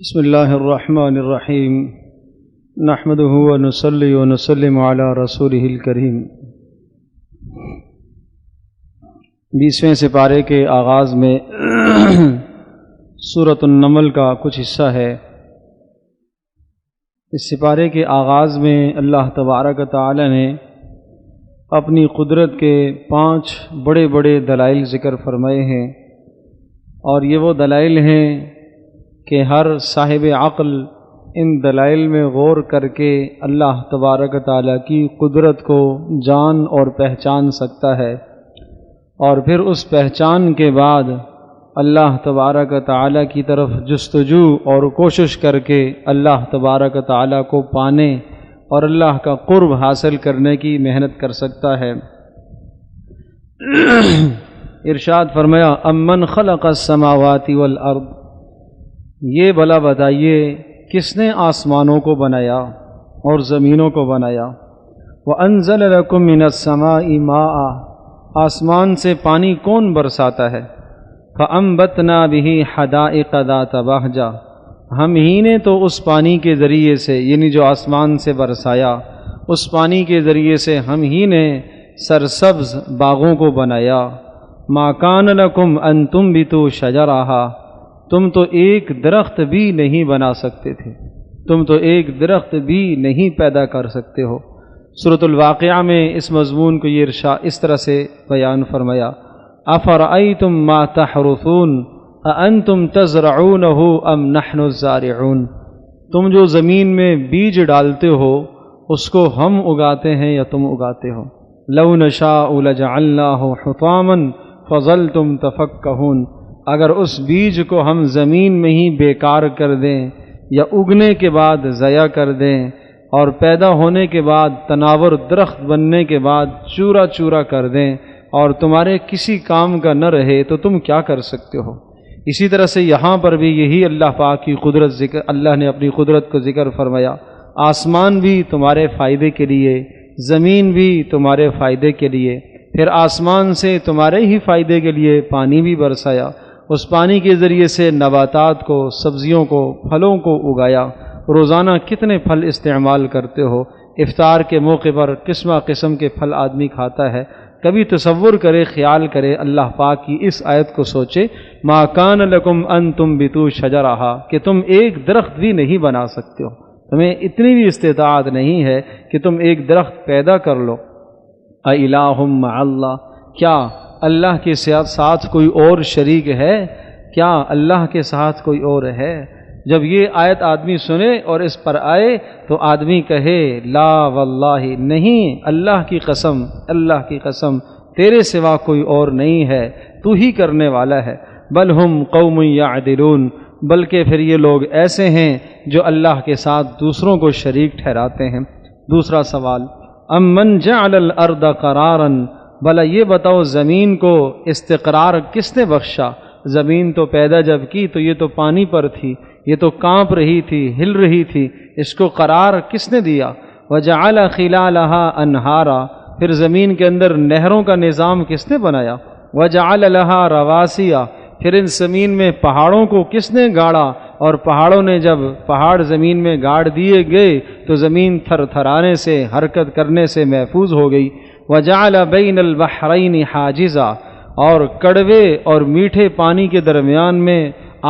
بسم اللہ الرحمن الرحیم نحمده ونصلی ونسلم علی رسولہ الکریم۔ 20ویں سپارے کے آغاز میں سورۃ النمل کا کچھ حصہ ہے۔ اس سپارے کے آغاز میں اللہ تبارک و تعالی نے اپنی قدرت کے 5 بڑے بڑے دلائل ذکر فرمائے ہیں، اور یہ وہ دلائل ہیں کہ ہر صاحب عقل ان دلائل میں غور کر کے اللہ تبارک و تعالیٰ کی قدرت کو جان اور پہچان سکتا ہے، اور پھر اس پہچان کے بعد اللہ تبارک و تعالیٰ کی طرف جستجو اور کوشش کر کے اللہ تبارک و تعالیٰ کو پانے اور اللہ کا قرب حاصل کرنے کی محنت کر سکتا ہے۔ ارشاد فرمایا امن خلق السماوات والارض، یہ بھلا بتائیے کس نے آسمانوں کو بنایا اور زمینوں کو بنایا۔ وَأَنزَلَ لَكُم مِّنَ السَّمَاءِ مَاءً، آسمان سے پانی کون برساتا ہے؟ فَأَنبَتْنَا بِهِ حَدَائِقَ ذَاتَ بَهْجَةٍ، ہم ہی نے تو اس پانی کے ذریعے سے، یعنی جو آسمان سے برسایا، اس پانی کے ذریعے سے ہم ہی نے سرسبز باغوں کو بنایا۔ مَا كَانَ لَكُمْ أَن تُنبِتُوا شَجَرَهَا، تم تو ایک درخت بھی نہیں بنا سکتے تھے، تم تو ایک درخت بھی نہیں پیدا کر سکتے ہو۔ سورۃ الواقعہ میں اس مضمون کو یہ اس طرح سے بیان فرمایا افرأیتم ما تحرثون اانتم تزرعونه ام نحن الزارعون، تم جو زمین میں بیج ڈالتے ہو اس کو ہم اگاتے ہیں یا تم اگاتے ہو۔ لو نشاء لجعلناه حطاما فظلتم تفکہون، اگر اس بیج کو ہم زمین میں ہی بیکار کر دیں یا اگنے کے بعد ضائع کر دیں اور پیدا ہونے کے بعد تناور درخت بننے کے بعد چورا چورا کر دیں اور تمہارے کسی کام کا نہ رہے تو تم کیا کر سکتے ہو؟ اسی طرح سے یہاں پر بھی یہی اللہ پاک کی قدرت ذکر، اللہ نے اپنی قدرت کو ذکر فرمایا۔ آسمان بھی تمہارے فائدے کے لیے، زمین بھی تمہارے فائدے کے لیے، پھر آسمان سے تمہارے ہی فائدے کے لیے پانی بھی برسایا، اس پانی کے ذریعے سے نباتات کو، سبزیوں کو، پھلوں کو اگایا۔ روزانہ کتنے پھل استعمال کرتے ہو؟ افطار کے موقع پر قسم قسم کے پھل آدمی کھاتا ہے۔ کبھی تصور کرے، خیال کرے، اللہ پاک کی اس آیت کو سوچے ما کان لکم ان تنبتوا شجرہا، کہ تم ایک درخت بھی نہیں بنا سکتے ہو، تمہیں اتنی بھی استطاعت نہیں ہے کہ تم ایک درخت پیدا کر لو۔ اِلٰہ مع اللہ، کیا اللہ کے ساتھ کوئی اور شریک ہے؟ کیا اللہ کے ساتھ کوئی اور ہے؟ جب یہ آیت آدمی سنے اور اس پر آئے تو آدمی کہے لا واللہ، نہیں، اللہ کی قسم، اللہ کی قسم، تیرے سوا کوئی اور نہیں ہے، تو ہی کرنے والا ہے۔ بل ہم قوم یعدلون، بلکہ پھر یہ لوگ ایسے ہیں جو اللہ کے ساتھ دوسروں کو شریک ٹھہراتے ہیں۔ دوسرا سوال امن جعل الارض قرارا، بھلا یہ بتاؤ زمین کو استقرار کس نے بخشا؟ زمین تو پیدا جب کی تو یہ تو پانی پر تھی، یہ تو کانپ رہی تھی، ہل رہی تھی، اس کو قرار کس نے دیا؟ وجعل خلالها انہارا، پھر زمین کے اندر نہروں کا نظام کس نے بنایا؟ وجعل لها رواسیا، پھر ان زمین میں پہاڑوں کو کس نے گاڑا، اور پہاڑوں نے جب پہاڑ زمین میں گاڑ دیے گئے تو زمین تھر تھرانے سے، حرکت کرنے سے محفوظ ہو گئی۔ وجعل بین البحرین حاجزا، اور کڑوے اور میٹھے پانی کے درمیان میں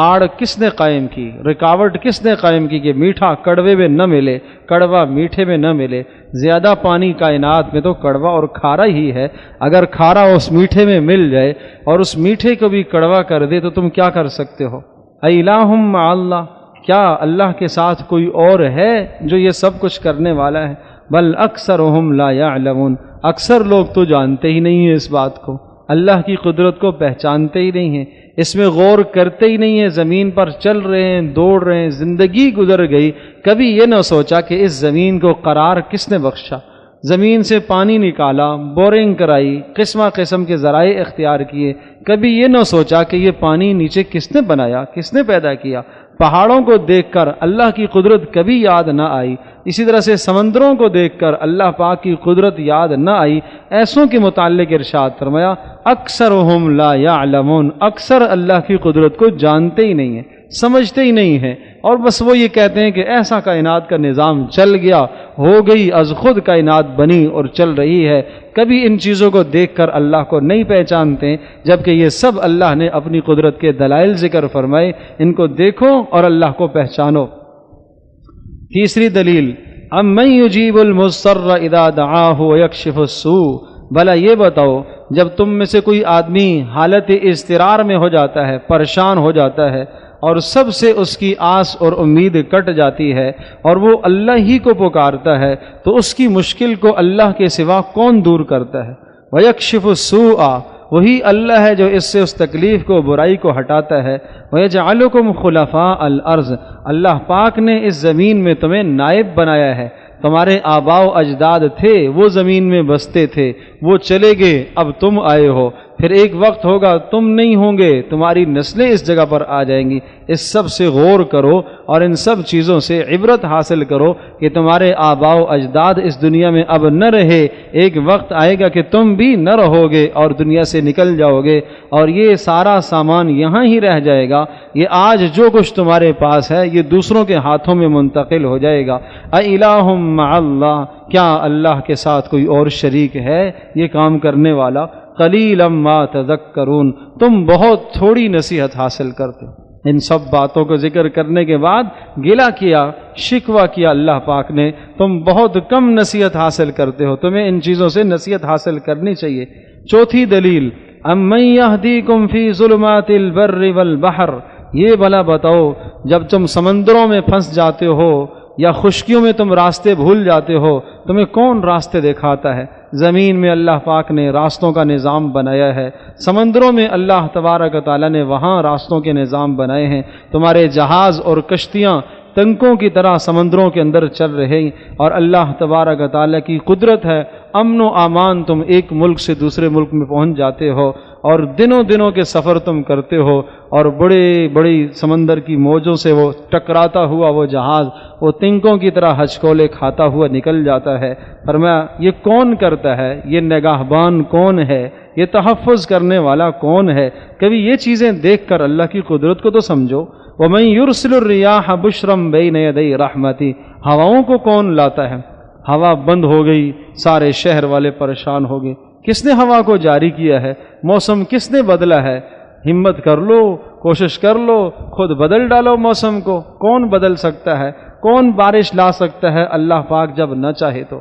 آڑ کس نے قائم کی، رکاوٹ کس نے قائم کی کہ میٹھا کڑوے میں نہ ملے، کڑوا میٹھے میں نہ ملے۔ زیادہ پانی کائنات میں تو کڑوا اور کھارا ہی ہے، اگر کھارا اس میٹھے میں مل جائے اور اس میٹھے کو بھی کڑوا کر دے تو تم کیا کر سکتے ہو؟ اِلٰہ مع اللہ، کیا اللہ کے ساتھ کوئی اور ہے جو یہ سب کچھ کرنے والا ہے؟ بل اکثرهم لا يعلمون، اکثر لوگ تو جانتے ہی نہیں ہیں اس بات کو، اللہ کی قدرت کو پہچانتے ہی نہیں ہیں، اس میں غور کرتے ہی نہیں ہیں۔ زمین پر چل رہے ہیں، دوڑ رہے ہیں، زندگی گزر گئی، کبھی یہ نہ سوچا کہ اس زمین کو قرار کس نے بخشا، زمین سے پانی نکالا، بورنگ کرائی، قسم قسم کے ذرائع اختیار کیے، کبھی یہ نہ سوچا کہ یہ پانی نیچے کس نے بنایا، کس نے پیدا کیا۔ پہاڑوں کو دیکھ کر اللہ کی قدرت کبھی یاد نہ آئی، اسی طرح سے سمندروں کو دیکھ کر اللہ پاک کی قدرت یاد نہ آئی۔ ایسوں کے متعلق ارشاد فرمایا اکثرهم لا يعلمون، اکثر اللہ کی قدرت کو جانتے ہی نہیں ہیں، سمجھتے ہی نہیں ہیں۔ اور بس وہ یہ کہتے ہیں کہ ایسا کائنات کا نظام چل گیا، ہو گئی، از خود کائنات بنی اور چل رہی ہے، کبھی ان چیزوں کو دیکھ کر اللہ کو نہیں پہچانتے، جبکہ یہ سب اللہ نے اپنی قدرت کے دلائل ذکر فرمائے، ان کو دیکھو اور اللہ کو پہچانو۔ تیسری دلیل، امن یجیب المضطر اذا دعاہ ویکشف السوء، بھلا یہ بتاؤ جب تم میں سے کوئی آدمی حالت اضطرار میں ہو جاتا ہے، پریشان ہو جاتا ہے اور سب سے اس کی آس اور امید کٹ جاتی ہے اور وہ اللہ ہی کو پکارتا ہے تو اس کی مشکل کو اللہ کے سوا کون دور کرتا ہے؟ وَيَكْشِفُ السُّوءَ، وہی اللہ ہے جو اس سے اس تکلیف کو، برائی کو ہٹاتا ہے۔ وَيَجْعَلُكُمْ خُلَفَاءَ الْأَرْضِ، اللہ پاک نے اس زمین میں تمہیں نائب بنایا ہے، تمہارے آباء و اجداد تھے، وہ زمین میں بستے تھے، وہ چلے گئے، اب تم آئے ہو، پھر ایک وقت ہوگا تم نہیں ہوں گے، تمہاری نسلیں اس جگہ پر آ جائیں گی۔ اس سب سے غور کرو اور ان سب چیزوں سے عبرت حاصل کرو کہ تمہارے آباء و اجداد اس دنیا میں اب نہ رہے، ایک وقت آئے گا کہ تم بھی نہ رہو گے اور دنیا سے نکل جاؤ گے، اور یہ سارا سامان یہاں ہی رہ جائے گا، یہ آج جو کچھ تمہارے پاس ہے یہ دوسروں کے ہاتھوں میں منتقل ہو جائے گا۔ اِلٰہٌ مع اللہ، کیا اللہ کے ساتھ کوئی اور شریک ہے یہ کام کرنے والا؟ قلیلا ما تذکرون، تم بہت تھوڑی نصیحت حاصل کرتے۔ ان سب باتوں کو ذکر کرنے کے بعد گلہ کیا، شکوہ کیا اللہ پاک نے، تم بہت کم نصیحت حاصل کرتے ہو، تمہیں ان چیزوں سے نصیحت حاصل کرنی چاہیے۔ چوتھی دلیل، امن یہدیکم فی ظلمات البر والبحر، یہ بھلا بتاؤ جب تم سمندروں میں پھنس جاتے ہو یا خشکیوں میں تم راستے بھول جاتے ہو، تمہیں کون راستے دکھاتا ہے؟ زمین میں اللہ پاک نے راستوں کا نظام بنایا ہے، سمندروں میں اللہ تبارک و تعالیٰ نے وہاں راستوں کے نظام بنائے ہیں، تمہارے جہاز اور کشتیاں تنکوں کی طرح سمندروں کے اندر چل رہے ہیں، اور اللہ تبارک و تعالیٰ کی قدرت ہے، امن و امان، تم ایک ملک سے دوسرے ملک میں پہنچ جاتے ہو اور دنوں کے سفر تم کرتے ہو، اور بڑی سمندر کی موجوں سے وہ ٹکراتا ہوا وہ جہاز وہ تنکوں کی طرح ہچکولے کھاتا ہوا نکل جاتا ہے۔ فرمایا یہ کون کرتا ہے؟ یہ نگہبان کون ہے؟ یہ تحفظ کرنے والا کون ہے؟ کبھی یہ چیزیں دیکھ کر اللہ کی قدرت کو تو سمجھو۔ وَمَن يُرْسِلُ الرِّيَاحَ بُشْرًا بَيْنَ يَدَيْ رَحْمَتِهِ، ہواؤں کو کون لاتا ہے؟ ہوا بند ہو گئی، سارے شہر والے پریشان ہو گئے، کس نے ہوا کو جاری کیا ہے؟ موسم کس نے بدلا ہے؟ ہمت کر لو، کوشش کر لو، خود بدل ڈالو موسم کو۔ کون بدل سکتا ہے؟ کون بارش لا سکتا ہے؟ اللہ پاک جب نہ چاہے تو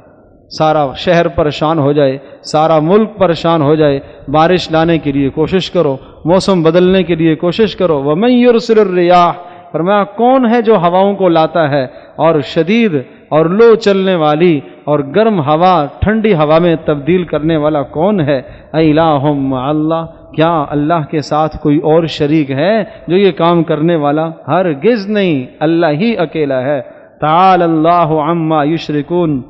سارا شہر پریشان ہو جائے، سارا ملک پریشان ہو جائے، بارش لانے کے لیے کوشش کرو، موسم بدلنے کے لیے کوشش کرو۔ وَمَن يُرْسِلُ الرِّيَاحَ، فرمایا کون ہے جو ہواؤں کو لاتا ہے، اور شدید اور لو چلنے والی اور گرم ہوا ٹھنڈی ہوا میں تبدیل کرنے والا کون ہے؟ اِلٰہٌ مع اللہ، کیا اللہ کے ساتھ کوئی اور شریک ہے جو یہ کام کرنے والا؟ ہرگز نہیں، اللہ ہی اکیلا ہے۔ تعالی اللہ عما یشرکون،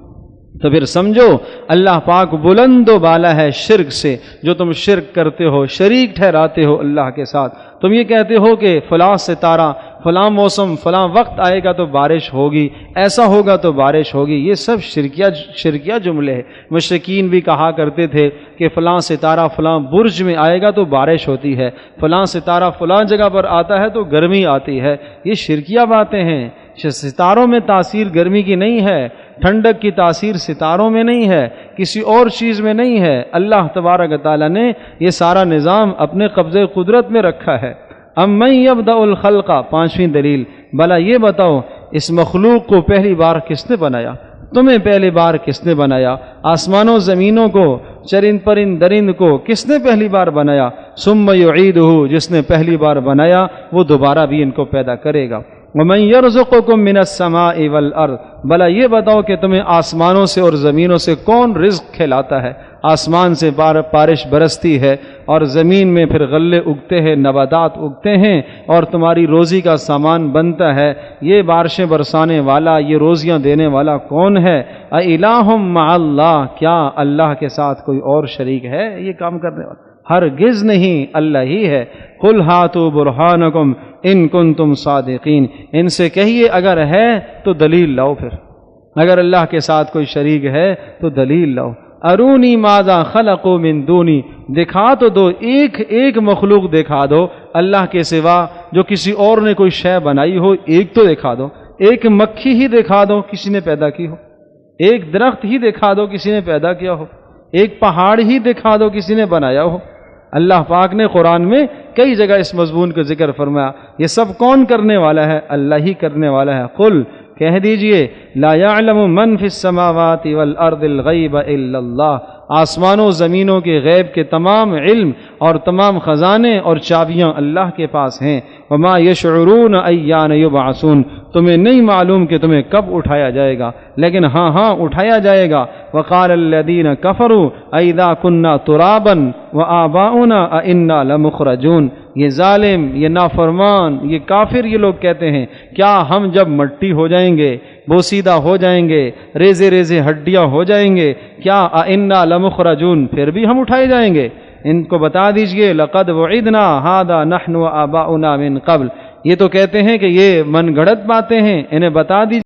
تو پھر سمجھو اللہ پاک بلند و بالا ہے شرک سے، جو تم شرک کرتے ہو، شریک ٹھہراتے ہو اللہ کے ساتھ۔ تم یہ کہتے ہو کہ فلاں ستارہ، فلاں موسم، فلاں وقت آئے گا تو بارش ہوگی، ایسا ہوگا تو بارش ہوگی، یہ سب شرکیہ جملے ہیں۔ مشرکین بھی کہا کرتے تھے کہ فلاں ستارہ فلاں برج میں آئے گا تو بارش ہوتی ہے، فلاں ستارہ فلاں جگہ پر آتا ہے تو گرمی آتی ہے، یہ شرکیہ باتیں ہیں۔ ستاروں میں تاثیر گرمی کی نہیں ہے، ٹھنڈک کی تاثیر ستاروں میں نہیں ہے، کسی اور چیز میں نہیں ہے، اللہ تبارک تعالیٰ نے یہ سارا نظام اپنے قبضے قدرت میں رکھا ہے۔ امن یبدأ الخلق، پانچویں دلیل، بھلا یہ بتاؤ اس مخلوق کو پہلی بار کس نے بنایا؟ تمہیں پہلی بار کس نے بنایا؟ آسمانوں زمینوں کو، چرند پرند درند کو کس نے پہلی بار بنایا؟ ثم یعیدہ، جس نے پہلی بار بنایا وہ دوبارہ بھی ان کو پیدا کرے گا۔ وَمَن يَرْزُقُكُم مِّنَ السَّمَاءِ وَالْأَرْضِ، بھلا یہ بتاؤ کہ تمہیں آسمانوں سے اور زمینوں سے کون رزق کھلاتا ہے؟ آسمان سے بارش برستی ہے اور زمین میں پھر غلے اگتے ہیں، نباتات اگتے ہیں اور تمہاری روزی کا سامان بنتا ہے۔ یہ بارشیں برسانے والا، یہ روزیاں دینے والا کون ہے؟ اِلٰہٌ مع اللہ، کیا اللہ کے ساتھ کوئی اور شریک ہے یہ کام کرنے والا؟ ہرگز نہیں، اللہ ہی ہے۔ قُلْ هَاتُوا بُرْهَانَكُمْ ان کنتم صادقین، ان سے کہیے اگر ہے تو دلیل لاؤ، پھر اگر اللہ کے ساتھ کوئی شریک ہے تو دلیل لاؤ۔ ارونی ماذا خلقوا من دونی، دکھا تو دو، ایک ایک مخلوق دکھا دو اللہ کے سوا جو کسی اور نے کوئی شے بنائی ہو ایک تو دکھا دو، ایک مکھی ہی دکھا دو کسی نے پیدا کی ہو، ایک درخت ہی دکھا دو کسی نے پیدا کیا ہو، ایک پہاڑ ہی دکھا دو کسی نے بنایا ہو۔ اللہ پاک نے قرآن میں کئی جگہ اس مضمون کا ذکر فرمایا، یہ سب کون کرنے والا ہے؟ اللہ ہی کرنے والا ہے۔ قل کہہ دیجئے لا یعلم من فی السماوات والارض الغیب الا اللہ، آسمانوں زمینوں کے غیب کے تمام علم اور تمام خزانے اور چابیاں اللہ کے پاس ہیں۔ وما یشعرون ایان یبعثون، تمہیں نہیں معلوم کہ تمہیں کب اٹھایا جائے گا، لیکن ہاں اٹھایا جائے گا۔ وقال الذین کفروا اذا کنا ترابا وآباؤنا انا لمخرجون، یہ ظالم، یہ نافرمان، یہ کافر، یہ لوگ کہتے ہیں کیا ہم جب مٹی ہو جائیں گے، بوسیدہ ہو جائیں گے، ریزے ریزے ہڈیاں ہو جائیں گے، کیا انا لمخرجون، پھر بھی ہم اٹھائے جائیں گے؟ ان کو بتا دیجئے لقد وعدنا هذا نحن وآباؤنا من قبل، یہ تو کہتے ہیں کہ یہ من گھڑت باتیں ہیں، انہیں بتا دیجئے